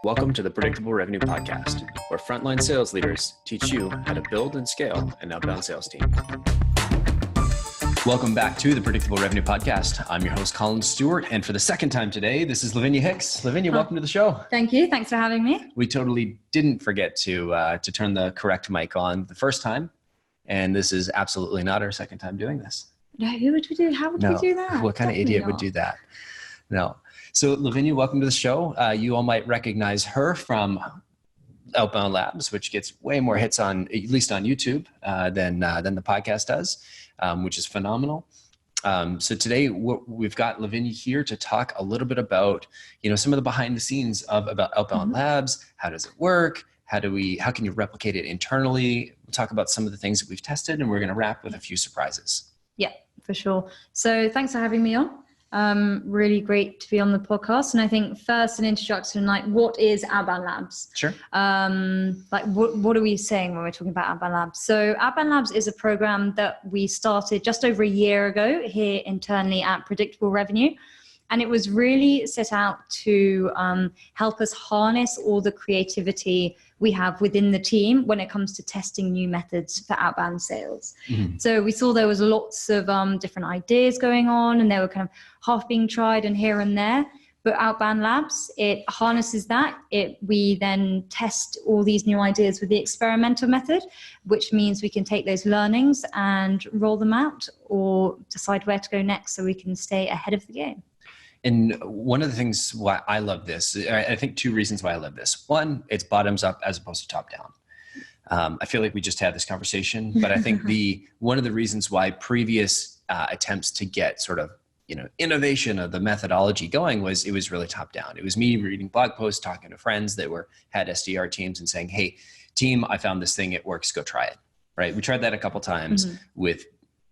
Welcome to the Predictable Revenue Podcast, where frontline sales leaders teach you how to build and scale an outbound sales team. Welcome back to the Predictable Revenue Podcast. I'm your host, Collin Stewart, and for the second time today, this is Lavinia Hicks. Lavinia, welcome to the show. Thank you. Thanks for having me. We totally didn't forget to turn the correct mic on the first time, and this is absolutely not our second time doing this. No, who would we do? How would we do that? What kind of idiot would do that? No. So Lavinia, welcome to the show. You all might recognize her from Outbound Labs, which gets way more hits at least on YouTube, than the podcast does, which is phenomenal. So today we've got Lavinia here to talk a little bit about, some of the behind the scenes about Outbound Labs. How does it work? How can you replicate it internally? We'll talk about some of the things that we've tested, and we're going to wrap with a few surprises. Yeah, for sure. So thanks for having me on. Really great to be on the podcast. And I think first an introduction, what is Outbound Labs? Sure. What are we saying when we're talking about Outbound Labs? So Outbound Labs is a program that we started just over a year ago here internally at Predictable Revenue. And it was really set out to help us harness all the creativity we have within the team when it comes to testing new methods for outbound sales. Mm-hmm. So we saw there was lots of different ideas going on, and they were kind of half being tried and here and there. But Outbound Labs, it harnesses that. We then test all these new ideas with the experimental method, which means we can take those learnings and roll them out or decide where to go next so we can stay ahead of the game. And one of the things why I love this, I think two reasons why I love this. One, it's bottoms up as opposed to top down. I feel like we just had this conversation, but I think one of the reasons why previous attempts to get sort of, innovation of the methodology going was it was really top down. It was me reading blog posts, talking to friends that had SDR teams and saying, hey, team, I found this thing, it works, go try it, right? We tried that a couple times with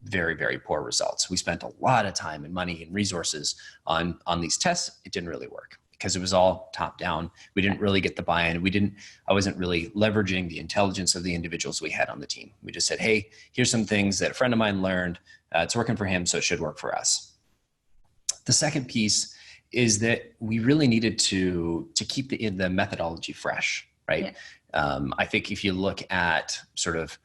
very, very poor results. We spent a lot of time and money and resources on these tests. It didn't really work because it was all top down. We didn't really get the buy-in. I wasn't really leveraging the intelligence of the individuals we had on the team. We just said, hey, here's some things that a friend of mine learned. It's working for him, so it should work for us. The second piece is that we really needed to keep the methodology fresh, right? Yeah. I think if you look at sort of,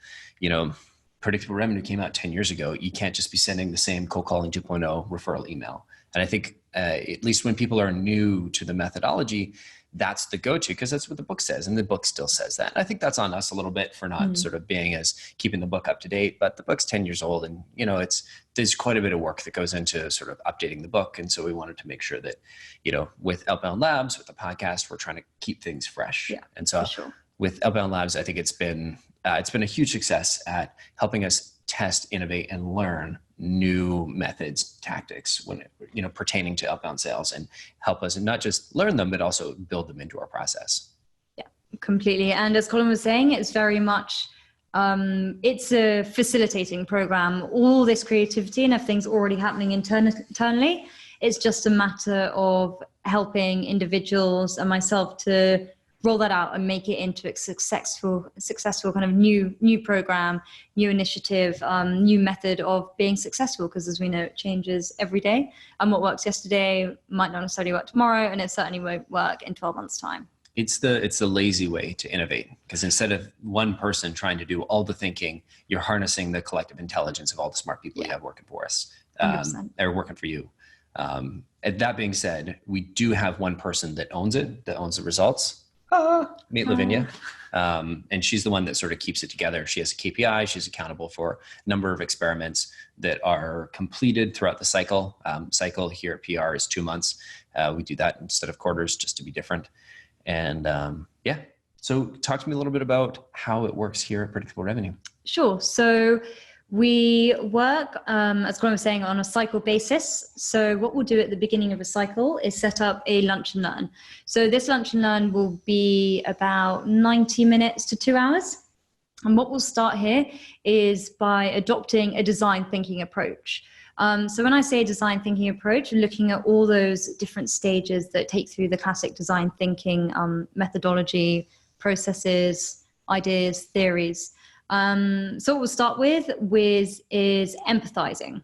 Predictable Revenue came out 10 years ago. You can't just be sending the same cold calling 2.0 referral email. And I think at least when people are new to the methodology, that's the go-to because that's what the book says. And the book still says that. And I think that's on us a little bit for not sort of keeping the book up to date, but the book's 10 years old and, there's quite a bit of work that goes into sort of updating the book. And so we wanted to make sure that, with Outbound Labs, with the podcast, we're trying to keep things fresh. Yeah, and so with Outbound Labs, I think it's been a huge success at helping us test, innovate, and learn new methods, tactics when pertaining to outbound sales, and help us not just learn them, but also build them into our process. Yeah, completely. And as Collin was saying, it's very much, it's a facilitating program. All this creativity and everything's already happening internally. It's just a matter of helping individuals and myself to roll that out and make it into a successful kind of new program, new initiative, new method of being successful. Because as we know, it changes every day. And what works yesterday might not necessarily work tomorrow, and it certainly won't work in 12 months' time. It's the lazy way to innovate, because instead of one person trying to do all the thinking, you're harnessing the collective intelligence of all the smart people you have working for us, or working for you. And that being said, we do have one person that owns the results. Meet Lavinia. And she's the one that sort of keeps it together. She has a KPI. She's accountable for a number of experiments that are completed throughout the cycle. Cycle here at PR is 2 months. We do that instead of quarters just to be different. And so talk to me a little bit about how it works here at Predictable Revenue. Sure. So we work, as Collin was saying, on a cycle basis. So what we'll do at the beginning of a cycle is set up a lunch and learn. So this lunch and learn will be about 90 minutes to 2 hours. And what we'll start here is by adopting a design thinking approach. So when I say design thinking approach, we're looking at all those different stages that take through the classic design thinking methodology, processes, ideas, theories. So what we'll start with is empathizing.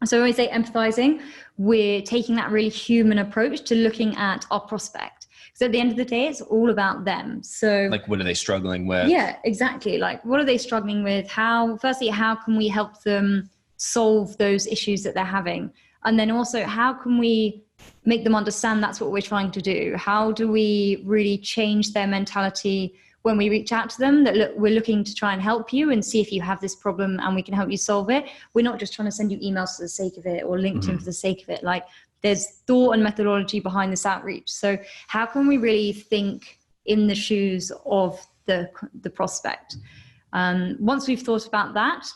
So when we say empathizing, we're taking that really human approach to looking at our prospect. So at the end of the day, it's all about them. So like, what are they struggling with? Yeah, exactly. Like, what are they struggling with? Firstly, how can we help them solve those issues that they're having? And then also, how can we make them understand that's what we're trying to do? How do we really change their mentality when we reach out to them, that look, we're looking to try and help you and see if you have this problem and we can help you solve it. We're not just trying to send you emails for the sake of it or LinkedIn for the sake of it. Like, there's thought and methodology behind this outreach. So how can we really think in the shoes of the prospect? Once we've thought about that,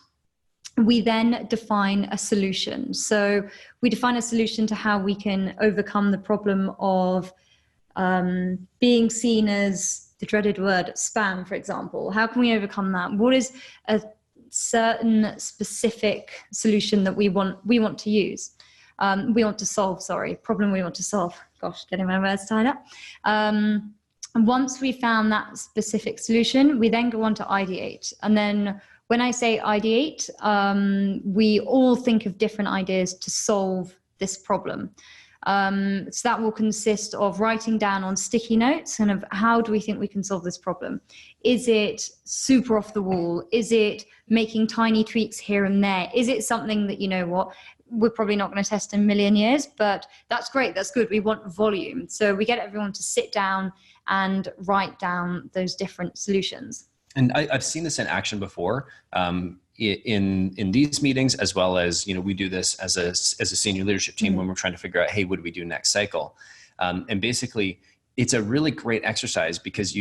we then define a solution. So we define a solution to how we can overcome the problem of being seen as the dreaded word spam, for example. How can we overcome that? What is a certain specific solution that we want to use? We want to solve, problem we want to solve. Gosh, getting my words tied up. And once we found that specific solution, we then go on to ideate. And then when I say ideate, we all think of different ideas to solve this problem. So that will consist of writing down on sticky notes and of how do we think we can solve this problem? Is it super off the wall? Is it making tiny tweaks here and there? Is it something that, you know what, we're probably not going to test in a million years, but that's great. That's good. We want volume. So we get everyone to sit down and write down those different solutions. And I've seen this in action before. In these meetings, as well as, you know, we do this as a senior leadership team when we're trying to figure out, hey, what do we do next cycle? And basically, it's a really great exercise because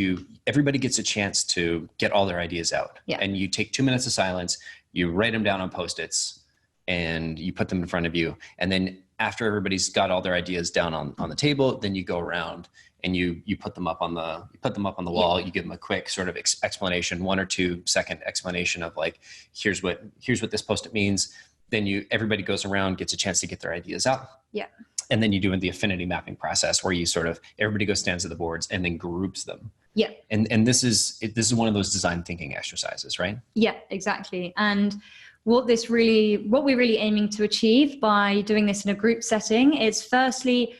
everybody gets a chance to get all their ideas out. Yeah. And you take 2 minutes of silence, you write them down on Post-its, and you put them in front of you. And then after everybody's got all their ideas down on the table, then you go around and you put them up on the wall. You give them a quick sort of explanation, 1 or 2 second explanation of like, here's what this Post-it means. Then everybody goes around, gets a chance to get their ideas out. Yeah. And then you do the affinity mapping process where you sort of, everybody goes stands at the boards and then groups them. Yeah. And this is one of those design thinking exercises, right? Yeah, exactly. And what we're really aiming to achieve by doing this in a group setting is, firstly,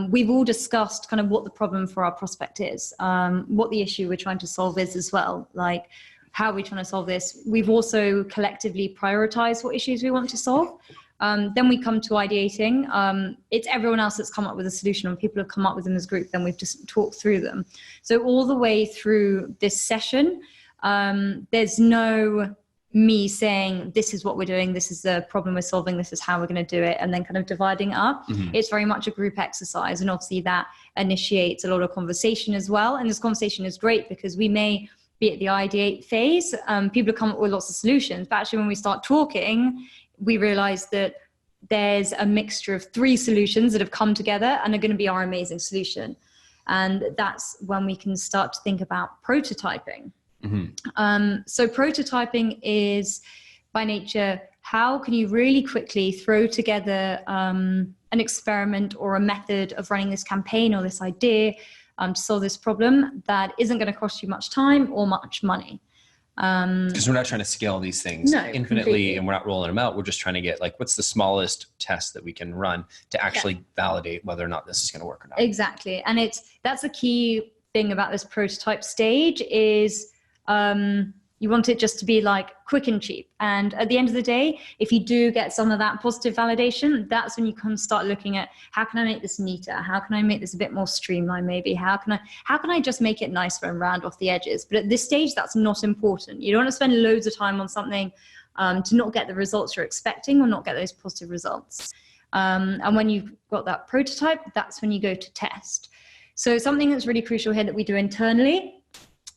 we've all discussed kind of what the problem for our prospect is, what the issue we're trying to solve is as well, like how we're trying to solve this. We've also collectively prioritized what issues we want to solve. Then we come to ideating. It's everyone else that's come up with a solution, and people have come up with them as a group, then we've just talked through them. So all the way through this session, there's no me saying, this is what we're doing, this is the problem we're solving, this is how we're going to do it, and then kind of dividing it up. It's very much a group exercise, and obviously that initiates a lot of conversation as well. And this conversation is great because we may be at the ideate phase, people come up with lots of solutions, but actually when we start talking, we realize that there's a mixture of 3 solutions that have come together and are going to be our amazing solution. And that's when we can start to think about prototyping. So prototyping is, by nature, how can you really quickly throw together an experiment or a method of running this campaign or this idea to solve this problem that isn't going to cost you much time or much money. Because we're not trying to scale these things infinitely, completely. and we're not rolling them out. We're just trying to get like, what's the smallest test that we can run to actually validate whether or not this is going to work or not. Exactly. And that's the key thing about this prototype stage is you want it just to be like quick and cheap. And at the end of the day, if you do get some of that positive validation, that's when you can start looking at, how can I make this neater? How can I make this a bit more streamlined maybe? How can I just make it nicer and round off the edges? But at this stage, that's not important. You don't want to spend loads of time on something to not get the results you're expecting or not get those positive results. And when you've got that prototype, that's when you go to test. So something that's really crucial here that we do internally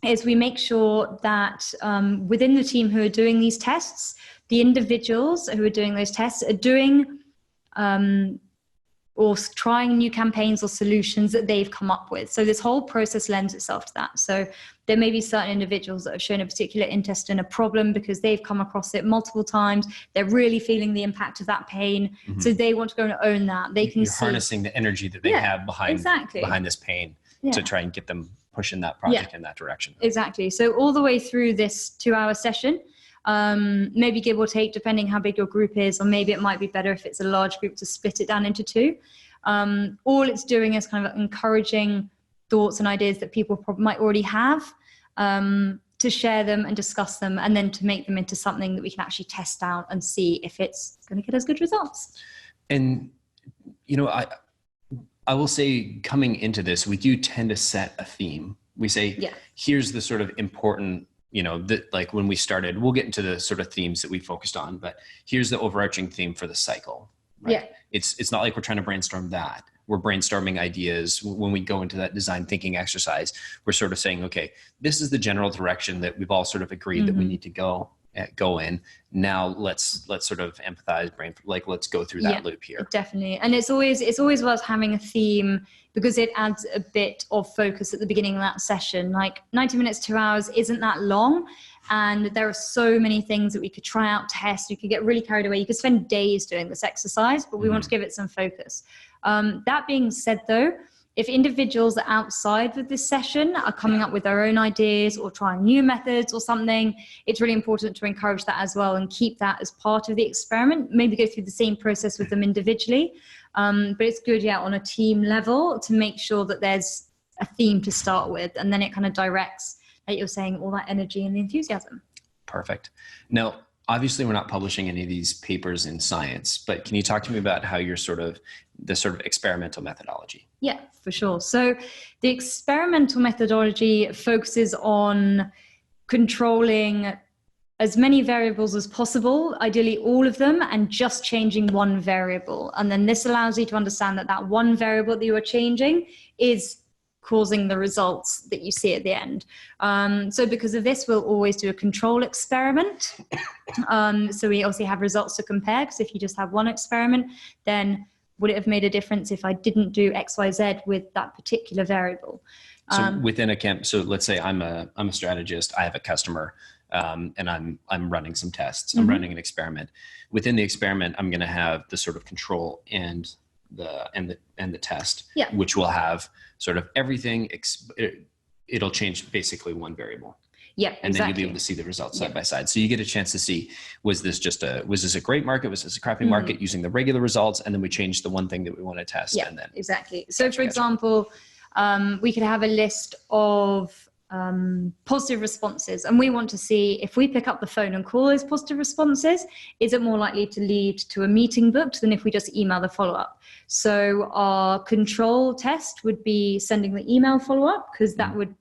is we make sure that within the team who are doing these tests, the individuals who are doing those tests are doing or trying new campaigns or solutions that they've come up with. So this whole process lends itself to that. So there may be certain individuals that have shown a particular interest in a problem because they've come across it multiple times. They're really feeling the impact of that pain. So they want to go and own that. They can see harnessing the energy that they have behind this pain to try and get them pushing that project in that direction. Exactly. So all the way through this 2-hour session, maybe give or take, depending how big your group is, or maybe it might be better if it's a large group to split it down into two. All it's doing is kind of encouraging thoughts and ideas that people might already have, to share them and discuss them, and then to make them into something that we can actually test out and see if it's going to get us good results. And, you know, I will say, coming into this, we do tend to set a theme. We say, here's the sort of important, you know, that, like when we started, we'll get into the sort of themes that we focused on, but here's the overarching theme for the cycle. Right? Yeah. It's not like we're trying to brainstorm that. We're brainstorming ideas. When we go into that design thinking exercise, we're sort of saying, okay, this is the general direction that we've all sort of agreed that we need to go in. Now let's sort of empathize, let's go through that loop here. Definitely. And it's always worth having a theme, because it adds a bit of focus at the beginning of that session. Like 90 minutes, 2 hours isn't that long. And there are so many things that we could try out, test. You could get really carried away. You could spend days doing this exercise, but we want to give it some focus. That being said, though, if individuals outside of this session are coming up with their own ideas or trying new methods or something, it's really important to encourage that as well and keep that as part of the experiment. Maybe go through the same process with them individually. But it's good, on a team level, to make sure that there's a theme to start with, and then it kind of directs, like you're saying, all that energy and the enthusiasm. Perfect. Now, obviously, we're not publishing any of these papers in Science, but can you talk to me about how you're the sort of experimental methodology? Yeah, for sure. So the experimental methodology focuses on controlling as many variables as possible, ideally all of them, and just changing one variable. And then this allows you to understand that that one variable that you are changing is causing the results that you see at the end. So because of this, we'll always do a control experiment. So we obviously have results to compare, because if you just have one experiment, then would it have made a difference if I didn't do X, Y, Z with that particular variable? So within a camp, so let's say I'm a strategist, I have a customer, and I'm running some tests. I'm running an experiment. Within the experiment, I'm going to have the sort of control and the test, which will have sort of everything. It'll change basically one variable. Yeah, and then you'll be able to see the results side by side. So you get a chance to see, was this a great market? Was this a crappy market, using the regular results? And then we change the one thing that we want to test. Yeah, and then exactly. So for example, we could have a list of positive responses, and we want to see, if we pick up the phone and call those positive responses, is it more likely to lead to a meeting booked than if we just email the follow-up? So our control test would be sending the email follow-up, because that would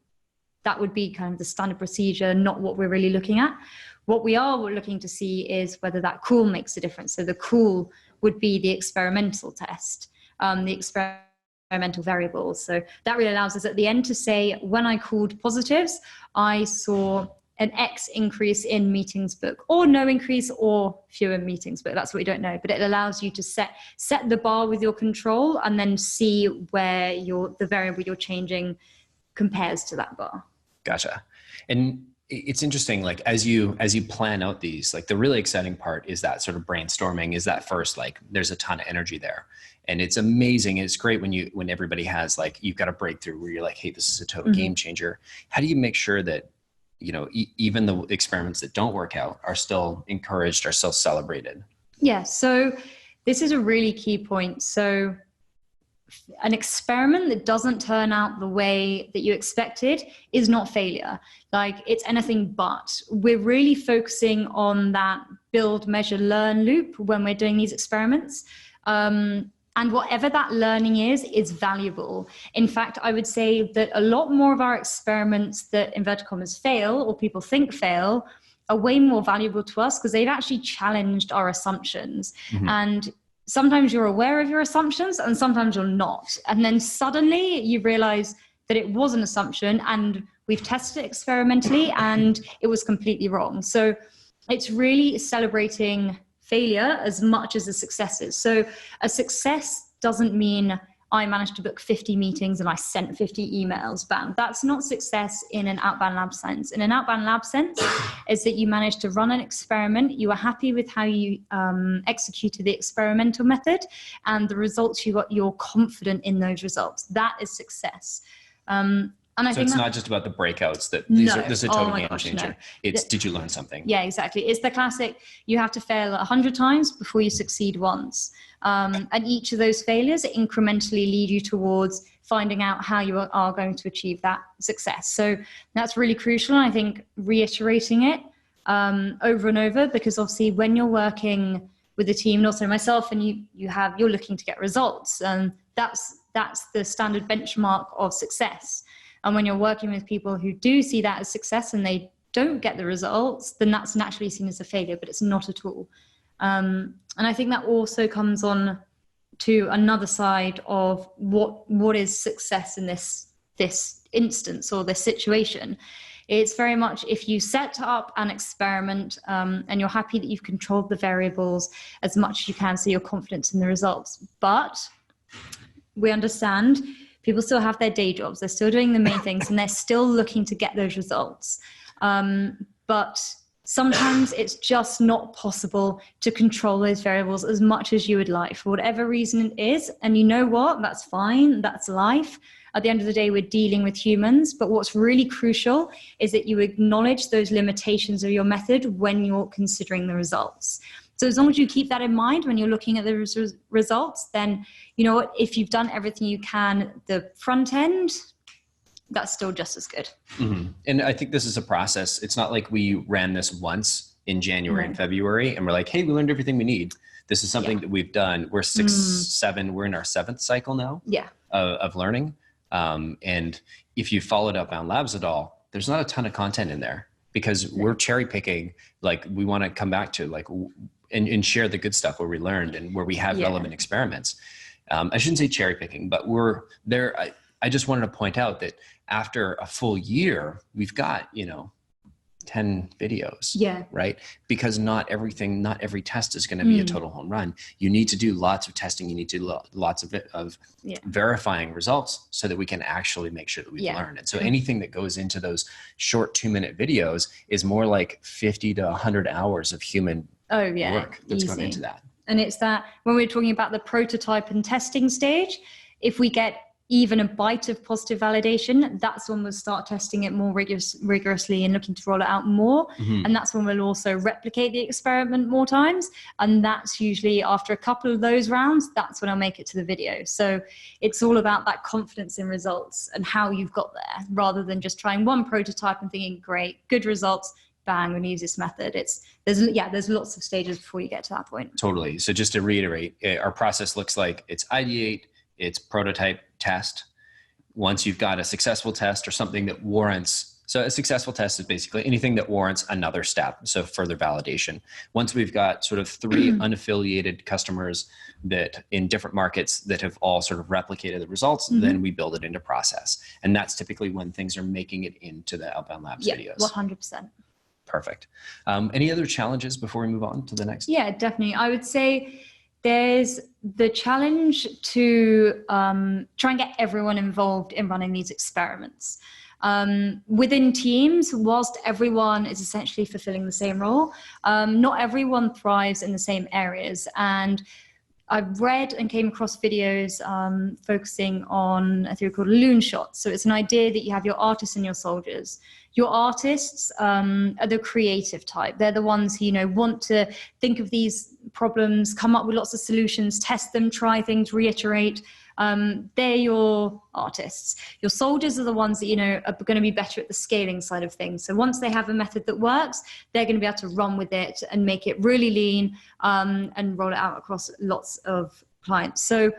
be kind of the standard procedure, not what we're really looking at. What we are looking to see is whether that call makes a difference. So the call would be the experimental test, the experimental variables. So that really allows us at the end to say, when I called positives, I saw an X increase in meetings booked, or no increase, or fewer meetings booked. That's what we don't know. But it allows you to set the bar with your control, and then see where the variable you're changing compares to that bar. Gotcha. And it's interesting, like as you plan out these, like the really exciting part is that sort of brainstorming, is that first, like there's a ton of energy there, and it's amazing. It's great when everybody has, like, you've got a breakthrough where you're like, hey, this is a total game changer. How do you make sure that, even the experiments that don't work out are still encouraged, are still celebrated? Yeah. So this is a really key point. So an experiment that doesn't turn out the way that you expected is not failure. Like, it's anything but. We're really focusing on that build, measure, learn loop when we're doing these experiments. And whatever that learning is valuable. In fact, I would say that a lot more of our experiments that, inverted commas, fail, or people think fail, are way more valuable to us because they've actually challenged our assumptions. And sometimes you're aware of your assumptions and sometimes you're not. And then suddenly you realize that it was an assumption and we've tested it experimentally and it was completely wrong. So it's really celebrating failure as much as the successes. So a success doesn't mean I managed to book 50 meetings and I sent 50 emails. Bam. That's not success in an Outbound Lab sense. In an Outbound Lab sense is that you managed to run an experiment, you were happy with how you executed the experimental method, and the results you got, you're confident in those results. That is success. And I So think it's not just about the breakouts that this is a total game changer. It's did you learn something? Yeah, exactly. It's the classic, you have to fail 100 times before you succeed once. And each of those failures incrementally lead you towards finding out how you are going to achieve that success. So that's really crucial. And I think reiterating it over and over, because obviously when you're working with a team, and also myself, and you're looking to get results, and that's the standard benchmark of success. And when you're working with people who do see that as success and they don't get the results, then that's naturally seen as a failure, but it's not at all. And I think that also comes on to another side of what is success in this instance or this situation. It's very much if you set up an experiment and you're happy that you've controlled the variables as much as you can, so you're confident in the results. But we understand people still have their day jobs. They're still doing the main things and they're still looking to get those results. But sometimes it's just not possible to control those variables as much as you would like for whatever reason it is. And you know what? That's fine. That's life. At the end of the day, we're dealing with humans. But what's really crucial is that you acknowledge those limitations of your method when you're considering the results. So as long as you keep that in mind when you're looking at the results, then you know what, if you've done everything you can, the front end, that's still just as good. Mm-hmm. And I think this is a process. It's not like we ran this once in January and February and we're like, hey, we learned everything we need. This is something that we've done. We're we're in our 7th cycle now of learning. And if you followed Outbound Labs at all, there's not a ton of content in there because we're cherry picking. Like we want to come back to like, and share the good stuff where we learned and where we have relevant experiments. I shouldn't say cherry picking, but we're there. I just wanted to point out that after a full year, we've got, 10 videos, right? Because not every test is going to be a total home run. You need to do lots of testing. You need to do lots of verifying results so that we can actually make sure that we've learned. And so anything that goes into those short 2-minute videos is more like 50 to 100 hours of human work that's gone into that. And it's that when we're talking about the prototype and testing stage, if we get even a bite of positive validation, that's when we'll start testing it more rigorously and looking to roll it out more. And that's when we'll also replicate the experiment more times. And that's usually after a couple of those rounds, that's when I'll make it to the video. So it's all about that confidence in results and how you've got there, rather than just trying one prototype and thinking, great, good results, bang, we're gonna use this method. There's lots of stages before you get to that point. Totally. So just to reiterate, our process looks like it's ideate, it's prototype, test. Once you've got a successful test or something that warrants, so a successful test is basically anything that warrants another step, so further validation. Once we've got sort of 3 unaffiliated customers that in different markets that have all sort of replicated the results, then we build it into process. And that's typically when things are making it into the Outbound Labs videos. 100%. Perfect. Any other challenges before we move on to the next? Yeah, definitely. I would say there's the challenge to try and get everyone involved in running these experiments. Within teams, whilst everyone is essentially fulfilling the same role, not everyone thrives in the same areas. And I've read and came across videos focusing on a theory called loon shots. So it's an idea that you have your artists and your soldiers. Your artists are the creative type. They're the ones who, want to think of these problems, come up with lots of solutions, test them, try things, reiterate. They're your artists. Your soldiers are the ones that, are going to be better at the scaling side of things. So once they have a method that works, they're going to be able to run with it and make it really lean and roll it out across lots of clients. So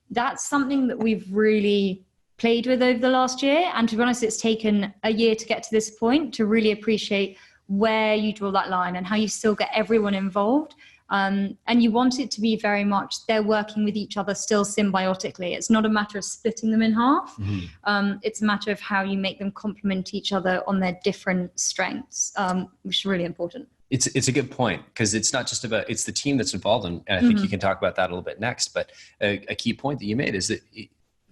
that's something that we've really played with over the last year. And to be honest, it's taken a year to get to this point to really appreciate where you draw that line and how you still get everyone involved. And you want it to be very much they're working with each other still symbiotically. It's not a matter of splitting them in half. It's a matter of how you make them complement each other on their different strengths, which is really important. It's a good point, because it's not just about, it's the team that's involved. And I think you can talk about that a little bit next. But a key point that you made is that,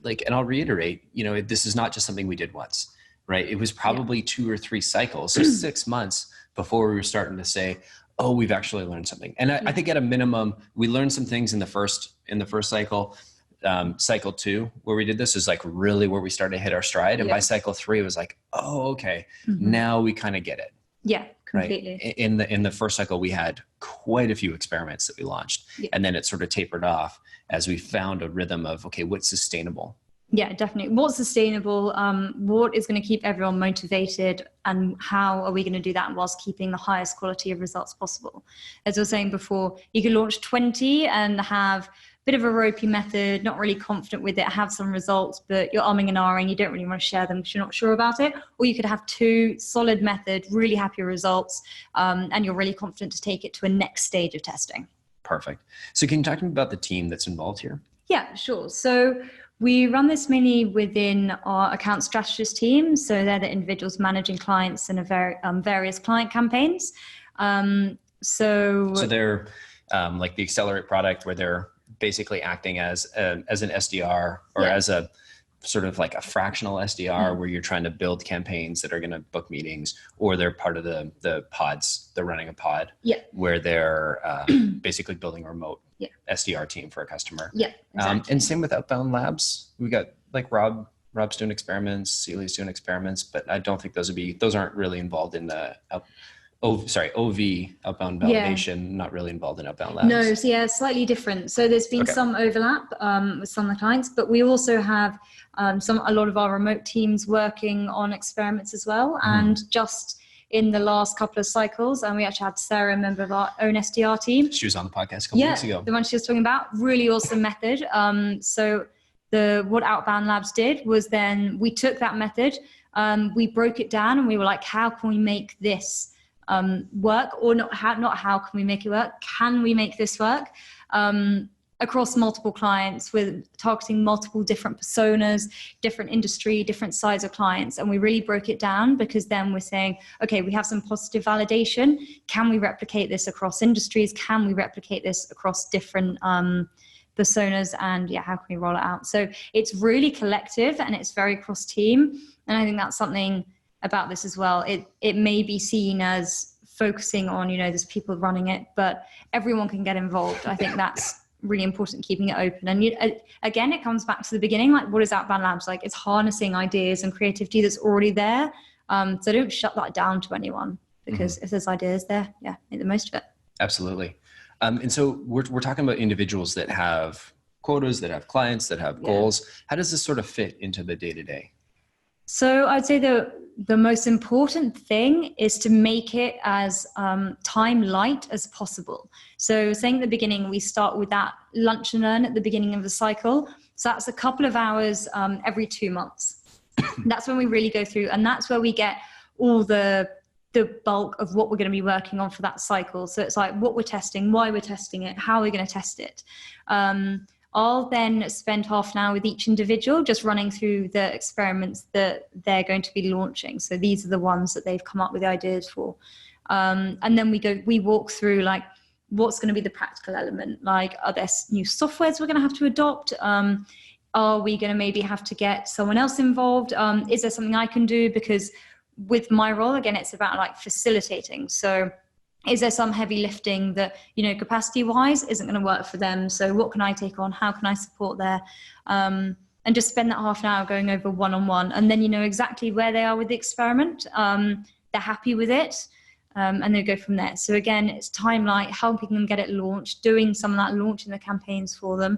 and I'll reiterate, this is not just something we did once, right? It was probably 2 or 3 cycles, so 6 months before we were starting to say, oh, we've actually learned something. And I think at a minimum, we learned some things in the first cycle. cycle 2 where we did this is like really where we started to hit our stride. And by cycle 3, it was like, oh, okay, now we kind of get it. Yeah, completely. Right? In the first cycle, we had quite a few experiments that we launched, and then it sort of tapered off as we found a rhythm of, okay, what's sustainable? Yeah, definitely. What's sustainable? What is going to keep everyone motivated, and how are we going to do that whilst keeping the highest quality of results possible? As I was saying before, you can launch 20 and have a bit of a ropey method, not really confident with it, have some results, but you're umming and ahhing, you don't really want to share them because you're not sure about it. Or you could have 2 solid method, really happy results, and you're really confident to take it to a next stage of testing. Perfect. So can you talk to me about the team that's involved here? Yeah, sure. So we run this mainly within our account strategist team. So they're the individuals managing clients in various client campaigns. So they're like the Accelerate product, where they're basically acting as an SDR or as a sort of like a fractional SDR where you're trying to build campaigns that are going to book meetings, or they're part of the pods. They're running a pod where they're basically building a remote SDR team for a customer. Yeah, exactly. And same with Outbound Labs. We got like Rob's doing experiments, Celia's doing experiments, but I don't think those aren't really involved in the OV, outbound validation, not really involved in Outbound Labs. No, so slightly different. So there's been some overlap with some of the clients, but we also have a lot of our remote teams working on experiments as well. And just in the last couple of cycles, and we actually had Sarah, a member of our own SDR team. She was on the podcast a couple weeks ago. The one she was talking about, really awesome method. So what Outbound Labs did was then we took that method, we broke it down, and we were like, how can we make this work? Or not how can we make it work? Can we make this work across multiple clients with targeting multiple different personas, different industry, different size of clients? And we really broke it down, because then we're saying, okay, we have some positive validation. Can we replicate this across industries? Can we replicate this across different personas? And how can we roll it out? So it's really collective and it's very cross team. And I think that's something about this as well. It may be seen as focusing on, there's people running it, but everyone can get involved. I think that's really important, keeping it open. And again, it comes back to the beginning, like, what is Outbound Labs? Like, it's harnessing ideas and creativity that's already there. So don't shut that down to anyone, because if there's ideas there, make the most of it. Absolutely. And so we're talking about individuals that have quotas, that have clients, that have goals. How does this sort of fit into the day-to-day? So I'd say the most important thing is to make it as time light as possible. So saying at the beginning, we start with that lunch and learn at the beginning of the cycle. So that's a couple of hours every 2 months. That's when we really go through, and that's where we get all the bulk of what we're going to be working on for that cycle. So it's like what we're testing, why we're testing it, how we're going to test it. I'll then spend half an hour with each individual just running through the experiments that they're going to be launching. So these are the ones that they've come up with the ideas for. And then we walk through like, what's going to be the practical element? Like, are there new softwares we're going to have to adopt? Are we going to maybe have to get someone else involved? Is there something I can do? Because with my role, again, it's about like facilitating. So is there some heavy lifting that, capacity wise isn't going to work for them? So what can I take on? How can I support there? And just spend that half an hour going over one-on-one. And then you know exactly where they are with the experiment. They're happy with it. And they go from there. So again, it's time light, helping them get it launched, doing some of that launching the campaigns for them.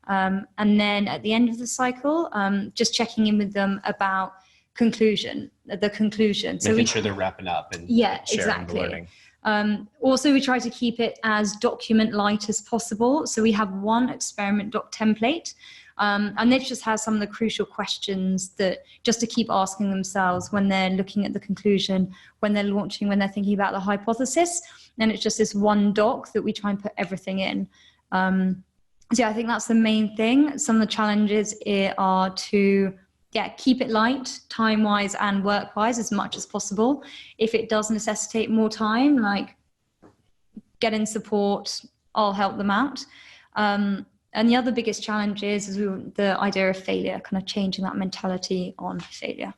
And then at the end of the cycle, just checking in with them about the conclusion. Making sure they're wrapping up and sharing the learning. Also, we try to keep it as document light as possible. So we have one experiment doc template, and this just has some of the crucial questions that just to keep asking themselves when they're looking at the conclusion, when they're launching, when they're thinking about the hypothesis. And it's just this one doc that we try and put everything in. So I think that's the main thing. Some of the challenges are to keep it light, time-wise and work-wise as much as possible. If it does necessitate more time, like get in support, I'll help them out. And the other biggest challenge is the idea of failure, kind of changing that mentality on failure.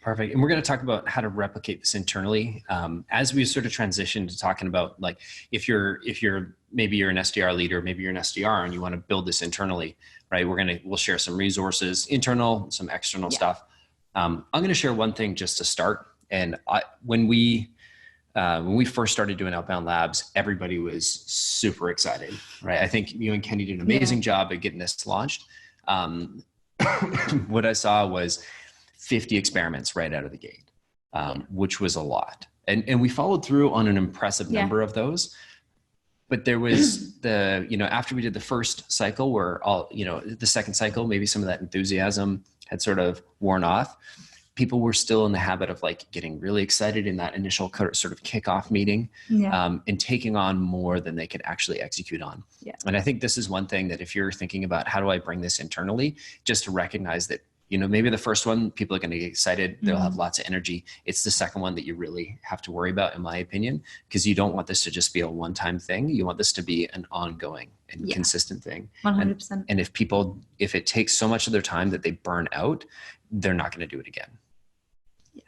Perfect. And we're going to talk about how to replicate this internally. As we sort of transition to talking about, like, if you're maybe you're an SDR leader, maybe you're an SDR and you want to build this internally, right? We'll share some resources, internal, some external stuff. I'm going to share one thing just to start. And when we first started doing Outbound Labs, everybody was super excited, right? I think you and Kenny did an amazing job at getting this launched. What I saw was 50 experiments right out of the gate, which was a lot. And we followed through on an impressive number of those. But there was after we did the first cycle where the second cycle, maybe some of that enthusiasm had sort of worn off. People were still in the habit of like getting really excited in that initial sort of kickoff meeting and taking on more than they could actually execute on. Yeah. And I think this is one thing that if you're thinking about how do I bring this internally, just to recognize that, maybe the first one, people are going to get excited. They'll have lots of energy. It's the second one that you really have to worry about, in my opinion, because you don't want this to just be a one-time thing. You want this to be an ongoing and consistent thing. 100%. And if it takes so much of their time that they burn out, they're not going to do it again. Yeah,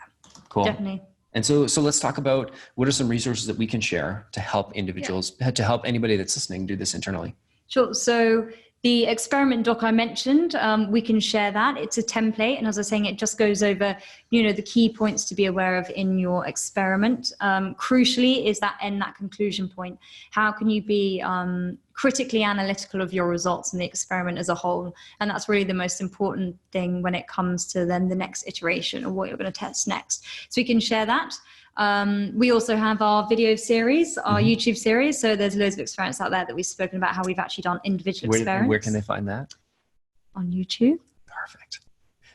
cool. Definitely. And so let's talk about what are some resources that we can share to help individuals, to help anybody that's listening do this internally. Sure. So the experiment doc I mentioned, we can share that. It's a template. And as I was saying, it just goes over, the key points to be aware of in your experiment. Crucially is that conclusion point. How can you be critically analytical of your results in the experiment as a whole? And that's really the most important thing when it comes to then the next iteration or what you're going to test next. So we can share that. We also have our video series, our YouTube series. So there's loads of experiments out there that we've spoken about how we've actually done individual experiments. Where can they find that? On YouTube. Perfect.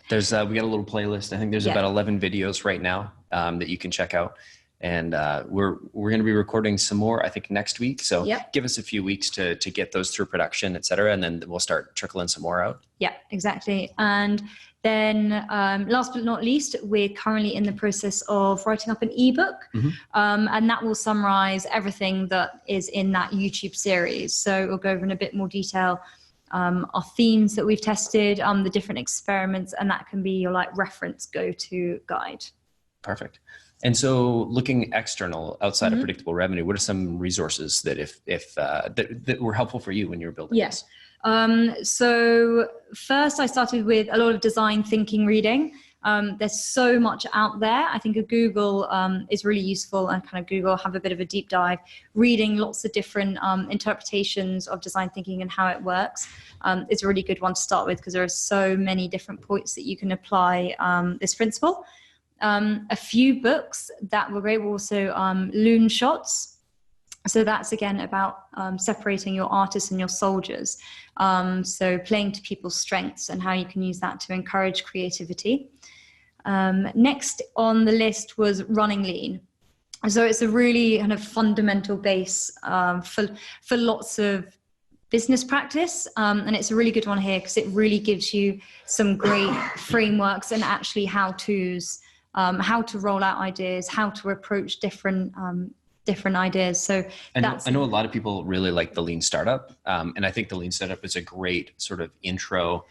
There's we got a little playlist. I think there's about 11 videos right now that you can check out. And we're going to be recording some more, I think, next week. So give us a few weeks to get those through production, et cetera. And then we'll start trickling some more out. Yeah, exactly. And then last but not least, we're currently in the process of writing up an ebook. And that will summarize everything that is in that YouTube series. So we'll go over in a bit more detail our themes that we've tested, the different experiments, and that can be your reference go-to guide. Perfect. And so looking external outside of predictable revenue, what are some resources that that were helpful for you when you were building this? So first I started with a lot of design thinking reading. There's so much out there. I think a Google is really useful, and kind of Google, have a bit of a deep dive, reading lots of different interpretations of design thinking and how it works. It's a really good one to start with because there are so many different points that you can apply this principle. A few books that were great were also Loon Shots. So that's again about separating your artists and your soldiers. So playing to people's strengths and how you can use that to encourage creativity. Next on the list was Running Lean. So it's a really kind of fundamental base for lots of business practice. And it's a really good one here because it really gives you some great frameworks and actually how-tos, how to roll out ideas, how to approach different ideas. So I know a lot of people really like the Lean Startup. And I think the Lean Startup is a great sort of intro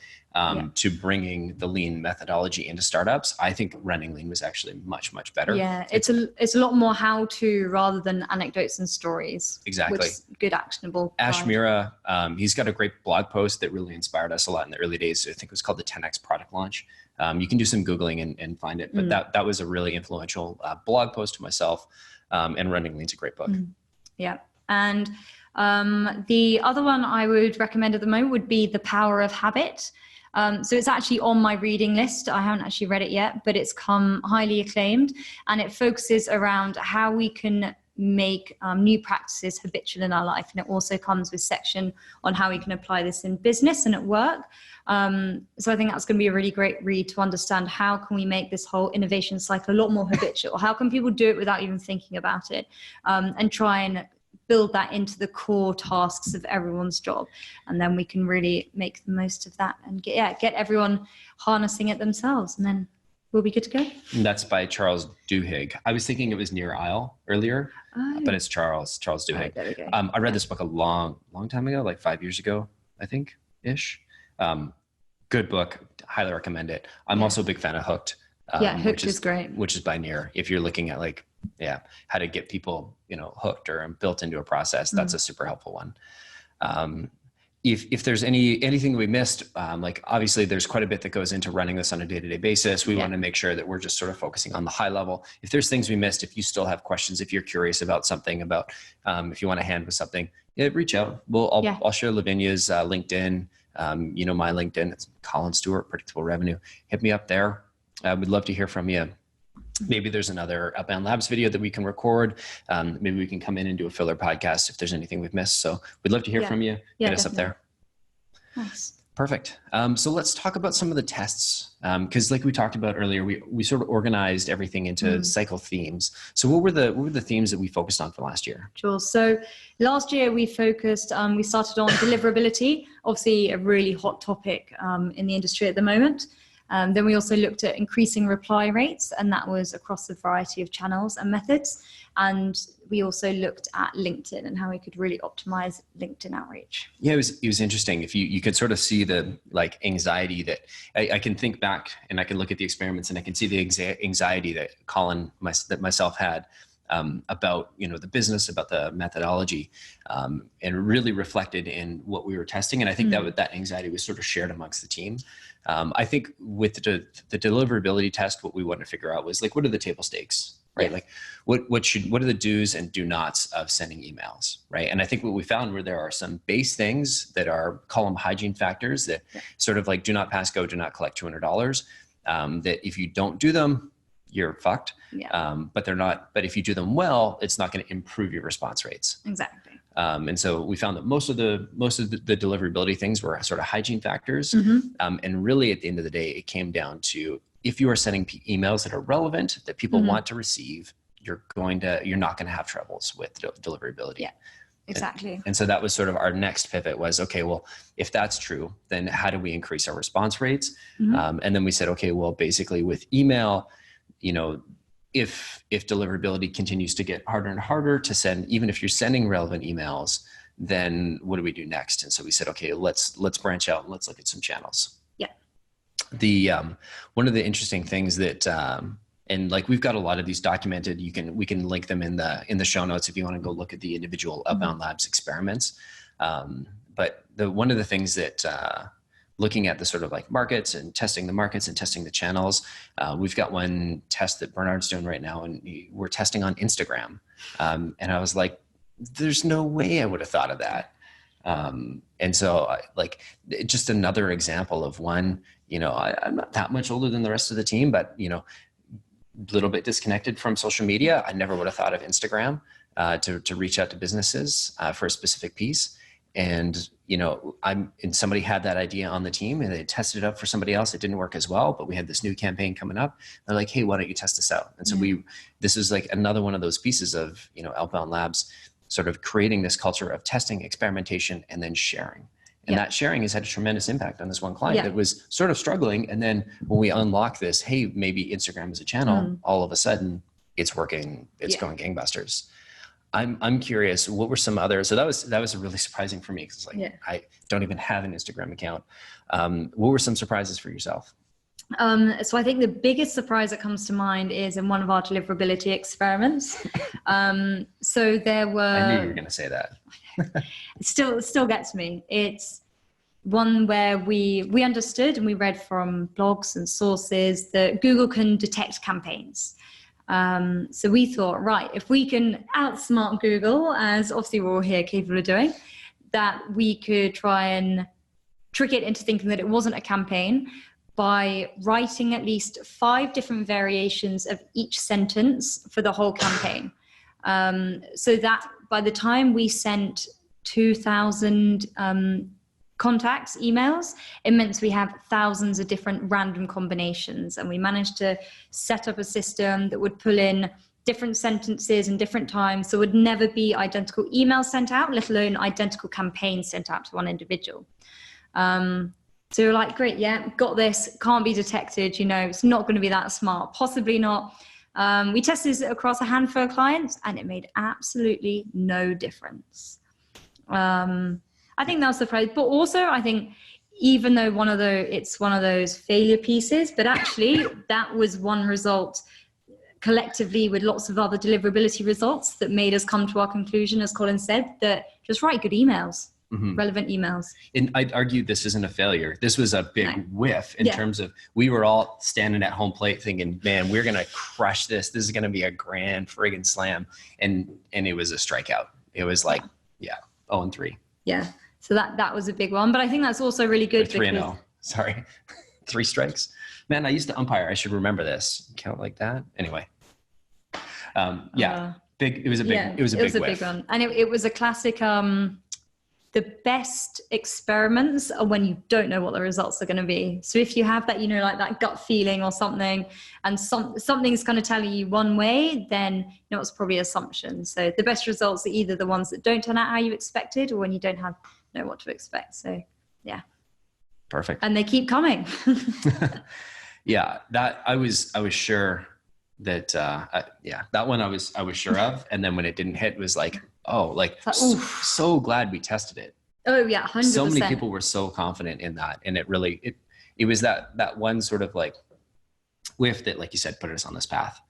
to bringing the Lean methodology into startups. I think Running Lean was actually much, much better. Yeah, it's a lot more how to rather than anecdotes and stories. Exactly. Which is good, actionable. Ash Mira, he's got a great blog post that really inspired us a lot in the early days. I think it was called the 10X product launch. You can do some Googling and find it, but that was a really influential blog post to myself. And Running Lean's a great book. Yeah. And the other one I would recommend at the moment would be The Power of Habit. So it's actually on my reading list. I haven't actually read it yet, but it's come highly acclaimed, and it focuses around how we can make new practices habitual in our life. And it also comes with section on how we can apply this in business and at work. So I think that's going to be a really great read to understand how can we make this whole innovation cycle a lot more habitual? How can people do it without even thinking about it? And try and build that into the core tasks of everyone's job. And then we can really make the most of that and get everyone harnessing it themselves. And then we'll be good to go. And that's by Charles Duhigg. I was thinking it was Near Isle earlier, but it's Charles Duhigg. There we go. I read this book a long time ago, like 5 years ago, I think, ish. Good book. Highly recommend it. I'm also a big fan of Hooked. Hooked is great. Which is by Near. If you're looking at like Yeah. How to get people, hooked or built into a process. That's a super helpful one. If there's anything we missed, like obviously there's quite a bit that goes into running this on a day-to-day basis. We want to make sure that we're just sort of focusing on the high level. If there's things we missed, if you still have questions, if you're curious about something, if you want a hand with something, reach out. I'll share Lavinia's LinkedIn. My LinkedIn, it's Collin Stewart, Predictable Revenue. Hit me up there. I would love to hear from you. Maybe there's another Outbound Labs video that we can record. Maybe we can come in and do a filler podcast if there's anything we've missed. So we'd love to hear from you. Get us up there. Nice. Perfect. So let's talk about some of the tests. Because like we talked about earlier, we sort of organized everything into cycle themes. So what were the themes that we focused on for last year? Sure. So last year we focused, we started on deliverability, obviously a really hot topic in the industry at the moment. Then we also looked at increasing reply rates, and that was across a variety of channels and methods. And we also looked at LinkedIn and how we could really optimize LinkedIn outreach. Yeah, it was interesting. If you could sort of see the anxiety that I can think back, and I can look at the experiments and I can see the anxiety that Collin, myself had about the business, about the methodology, and really reflected in what we were testing. And I think that anxiety was sort of shared amongst the team. I think with the deliverability test, what we wanted to figure out was what are the table stakes, right? Like what are the do's and do nots of sending emails, right? And I think what we found were there are some base things that are column hygiene factors that sort of do not pass go, do not collect $200, that if you don't do them, you're fucked. But they're not, but if you do them well, it's not going to improve your response rates. Exactly. And so we found that most of the deliverability things were sort of hygiene factors. And really at the end of the day, it came down to if you are sending emails that are relevant, that people want to receive, you're not going to have troubles with deliverability. Yeah, exactly. And so that was sort of our next pivot was, okay, well, if that's true, then how do we increase our response rates? And then we said, okay, well, basically with email, if deliverability continues to get harder and harder to send, even if you're sending relevant emails, then what do we do next? And so we said, okay, let's branch out and let's look at some channels. Yeah. One of the interesting things that, and we've got a lot of these documented, we can link them in the show notes if you want to go look at the individual Outbound Labs experiments. But one of the things that, looking at the sort of markets and testing the markets and testing the channels. We've got one test that Bernard's doing right now, and we're testing on Instagram. And I was like, there's no way I would have thought of that. And so just another example of one, I'm not that much older than the rest of the team, but, a little bit disconnected from social media. I never would have thought of Instagram to reach out to businesses for a specific piece. And, somebody had that idea on the team and they tested it up for somebody else. It didn't work as well, but we had this new campaign coming up. They're like, hey, why don't you test this out? And so this is another one of those pieces of, Outbound Labs sort of creating this culture of testing, experimentation, and then sharing. And that sharing has had a tremendous impact on this one client that was sort of struggling. And then when we unlock this, hey, maybe Instagram is a channel, all of a sudden it's working, it's going gangbusters. I'm curious, what were some other, so that was really surprising for me because I don't even have an Instagram account. What were some surprises for yourself? So I think the biggest surprise that comes to mind is in one of our deliverability experiments. So there were, I knew you were going to say that. It still gets me. It's one where we understood and we read from blogs and sources that Google can detect campaigns. So we thought, right, if we can outsmart Google, as obviously we're all here capable of doing, that we could try and trick it into thinking that it wasn't a campaign by writing at least 5 different variations of each sentence for the whole campaign. So that by the time we sent 2,000 contacts, emails, it meant we have thousands of different random combinations. And we managed to set up a system that would pull in different sentences and different times. So it would never be identical emails sent out, let alone identical campaigns sent out to one individual. So you're like, great, got this, can't be detected, it's not going to be that smart, possibly not. We tested this across a handful of clients and it made absolutely no difference. I think that was the surprise, but also I think even though it's one of those failure pieces, but actually that was one result collectively with lots of other deliverability results that made us come to our conclusion, as Collin said, that just write good emails, relevant emails. And I'd argue this isn't a failure. This was a big whiff in terms of, we were all standing at home plate thinking, man, we're going to crush this. This is going to be a grand friggin' slam. And it was a strikeout. It was like, 0-3. Yeah. So that was a big one. But I think that's also really good. 3-0. Sorry. 3 strikes. Man, I used to umpire. I should remember this. Count like that. Anyway. Big. It was a big one. And it was a classic, the best experiments are when you don't know what the results are going to be. So if you have that, like that gut feeling or something, and something's kind of telling you one way, then it's probably assumption. So the best results are either the ones that don't turn out how you expected, or when you don't know what to expect. So yeah. Perfect. And they keep coming. Yeah, that I was sure that that one I was sure of, and then when it didn't hit, it was like, so glad we tested it. Oh yeah, 100%. So many people were so confident in that, and it really it was that one sort of like whiff that, like you said, put us on this path.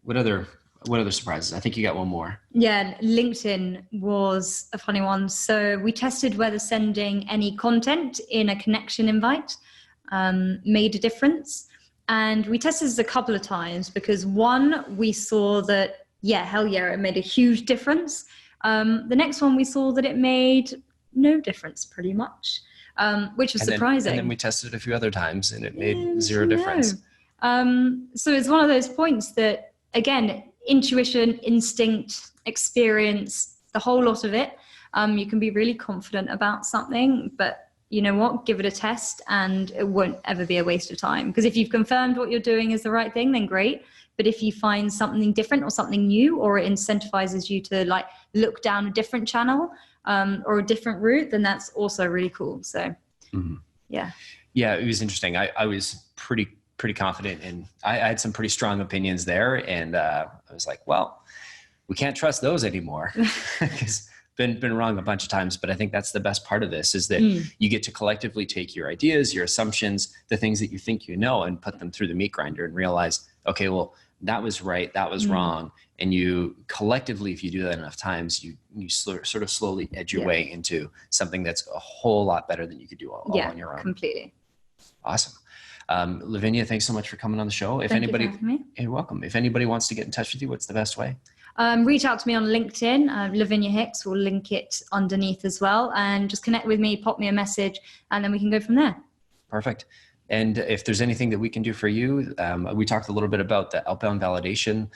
What other surprises? I think you got one more. Yeah, LinkedIn was a funny one. So we tested whether sending any content in a connection invite made a difference. And we tested this a couple of times because one, we saw that, it made a huge difference. The next one, we saw that it made no difference pretty much, which was surprising. And then we tested it a few other times and it made zero difference. So it's one of those points that, again, intuition, instinct, experience, the whole lot of it. You can be really confident about something, but you know what, give it a test and it won't ever be a waste of time. Because if you've confirmed what you're doing is the right thing, then great. But if you find something different or something new, or it incentivizes you to like look down a different channel or a different route, then that's also really cool. So yeah, it was interesting. I was pretty confident, and I had some pretty strong opinions there. And I was like, well, we can't trust those anymore because been wrong a bunch of times. But I think that's the best part of this, is that you get to collectively take your ideas, your assumptions, the things that you think you know, and put them through the meat grinder and realize, okay, well, that was right, that was wrong. And you collectively, if you do that enough times, you sort of slowly edge your way into something that's a whole lot better than you could do all on your own. Completely. Awesome. Lavinia, thanks so much for coming on the show. You're welcome. If anybody wants to get in touch with you, what's the best way? Reach out to me on LinkedIn, Lavinia Hicks. We'll link it underneath as well, and just connect with me, pop me a message, and then we can go from there. Perfect. And if there's anything that we can do for you, we talked a little bit about the Outbound Validation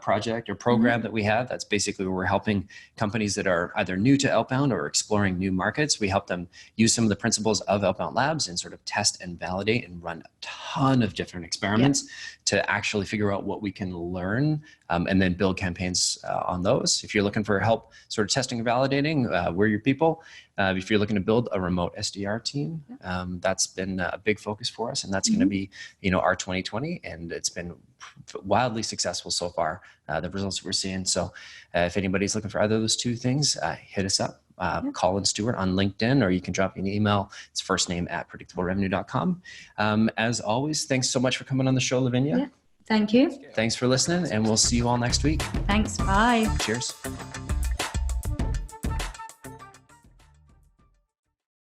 project or program that we have. That's basically where we're helping companies that are either new to Outbound or exploring new markets. We help them use some of the principles of Outbound Labs and sort of test and validate and run a ton of different experiments to actually figure out what we can learn and then build campaigns on those. If you're looking for help sort of testing and validating, we're your people. If you're looking to build a remote SDR team, that's been a big focus for us, and that's going to be, our 2020, and it's been wildly successful so far. The results we're seeing. So, if anybody's looking for either of those two things, hit us up. Collin Stewart on LinkedIn, or you can drop me an email. It's firstname@predictablerevenue.com. As always, thanks so much for coming on the show, Lavinia. Thank you. Thanks for listening, and we'll see you all next week. Thanks. Bye. Cheers.